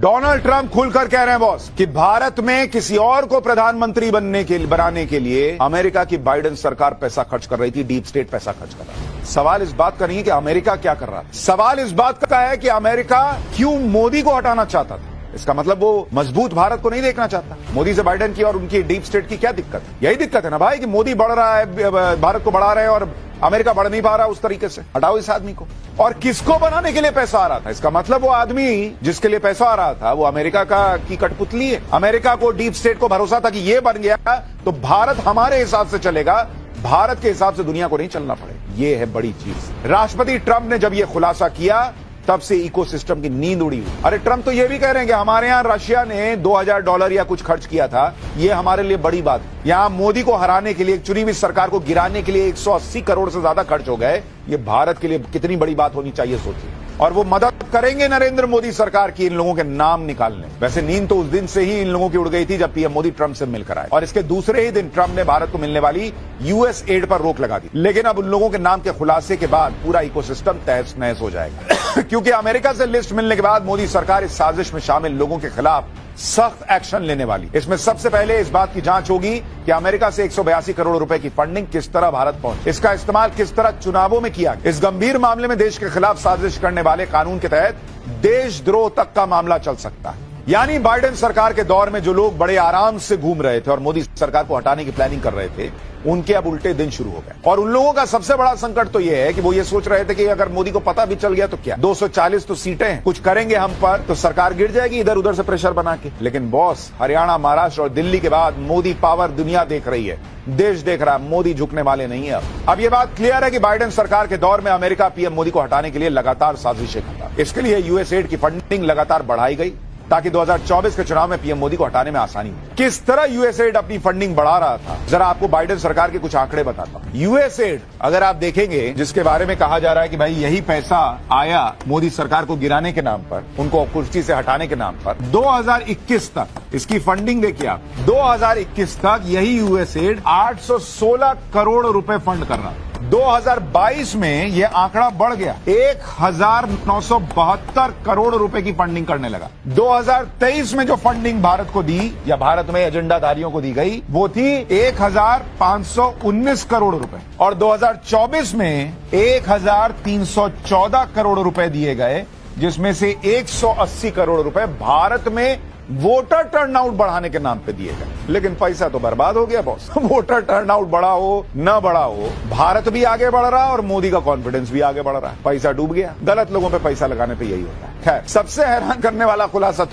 Donald Trump खुलकर कह रहे हैं बॉस कि भारत में किसी और को प्रधानमंत्री बनाने के लिए अमेरिका की बाइडेन सरकार पैसा खर्च कर रही थी, डीप स्टेट पैसा खर्च कर रहा था। सवाल इस बात का नहीं है कि अमेरिका क्या कर रहा था, सवाल इस बात का है कि अमेरिका क्यों मोदी को हटाना चाहता था। इसका मतलब वो मजबूत भारत को नहीं देखना चाहता। मोदी से बाइडेन की और उनकी डीप स्टेट की क्या दिक्कत है? यही दिक्कत है ना भाई कि मोदी बढ़ रहा है, भारत को बढ़ा रहे हैं और अमेरिका बढ़ नहीं पा रहा उस तरीके से। हटाओ इस आदमी को। और किसको बनाने के लिए पैसा आ रहा था? इसका मतलब वो आदमी जिसके लिए पैसा आ रहा था वो अमेरिका की कठपुतली है। अमेरिका को, डीप स्टेट को भरोसा था कि ये बन गया तो भारत हमारे हिसाब से चलेगा, भारत के हिसाब से दुनिया को नहीं चलना पड़ेगा। ये है बड़ी चीज। राष्ट्रपति ट्रंप ने जब ये खुलासा किया तब से इकोसिस्टम की नींद उड़ी हुई। अरे ट्रंप तो ये भी कह रहे हैं कि हमारे यहां रशिया ने $2000 या कुछ खर्च किया था, ये हमारे लिए बड़ी बात। यहां मोदी को हराने के लिए, एक चुनी हुई सरकार को गिराने के लिए 180 करोड़ से ज्यादा खर्च हो गए। ये भारत के लिए कितनी बड़ी बात होनी चाहिए सोचिए। और वो मदद करेंगे नरेंद्र मोदी सरकार की इन लोगों के नाम निकालने। वैसे नींद तो उस दिन से ही इन लोगों की उड़ गई थी जब पीएम मोदी ट्रंप से मिलकर आए और इसके दूसरे ही दिन ट्रंप ने भारत को मिलने वाली यूएस एड पर रोक लगा दी। लेकिन अब उन लोगों के नाम के खुलासे के बाद पूरा इकोसिस्टम तहस नहस हो जाएगा क्योंकि अमेरिका से लिस्ट मिलने के बाद मोदी सरकार इस साजिश में शामिल लोगों के खिलाफ सख्त एक्शन लेने वाली। इसमें सबसे पहले इस बात की जांच होगी कि अमेरिका से 182 करोड़ रुपए की फंडिंग किस तरह भारत पहुंची, इसका इस्तेमाल किस तरह चुनावों में किया। इस गंभीर मामले में देश के खिलाफ साजिश करने वाले कानून के तहत देशद्रोह तक का मामला चल सकता है। यानी बाइडेन सरकार के दौर में जो लोग बड़े आराम से घूम रहे थे और मोदी सरकार को हटाने की प्लानिंग कर रहे थे, उनके अब उल्टे दिन शुरू हो गए। और उन लोगों का सबसे बड़ा संकट तो यह है कि वो ये सोच रहे थे कि अगर मोदी को पता भी चल गया तो क्या, 240 तो सीटें हैं, कुछ करेंगे हम पर तो सरकार गिर जाएगी इधर उधर से प्रेशर बना के। लेकिन बॉस, हरियाणा, महाराष्ट्र और दिल्ली के बाद मोदी पावर दुनिया देख रही है, देश देख रहा है, मोदी झुकने वाले नहीं है। अब ये बात क्लियर है कि बाइडेन सरकार के दौर में अमेरिका पीएम मोदी को हटाने के लिए लगातार साजिशें करता। इसके लिए यूएस एड की फंडिंग लगातार बढ़ाई गई ताकि 2024 के चुनाव में पीएम मोदी को हटाने में आसानी हो। किस तरह यूएसएड अपनी फंडिंग बढ़ा रहा था, जरा आपको बाइडेन सरकार के कुछ आंकड़े बताता हूं। यूएसएड अगर आप देखेंगे, जिसके बारे में कहा जा रहा है कि भाई यही पैसा आया मोदी सरकार को गिराने के नाम पर, उनको कुर्सी से हटाने के नाम पर, 2021 तक इसकी फंडिंग देखिए आप, 2021 तक यही यूएसएड 816 करोड़ रुपए फंड कर रहा है। 2022 में यह आंकड़ा बढ़ गया, 1972 करोड़ रुपए की फंडिंग करने लगा। 2023 में जो फंडिंग भारत को दी या भारत में एजेंडाधारियों को दी गई वो थी 1519 करोड़ रुपए और 2024 में 1314 करोड़ रुपए दिए गए, जिसमें से 180 करोड़ रुपए भारत में वोटर टर्नआउट बढ़ाने के नाम पे दिए गए। लेकिन पैसा तो बर्बाद हो गया बॉस। वोटर टर्नआउट बढ़ा हो न बढ़ा हो, भारत भी आगे बढ़ रहा है और मोदी का कॉन्फिडेंस भी आगे बढ़ रहा है। पैसा डूब गया। गलत लोगों पे पैसा लगाने पे यही होता है। खैर, सबसे हैरान करने वाला खुलासा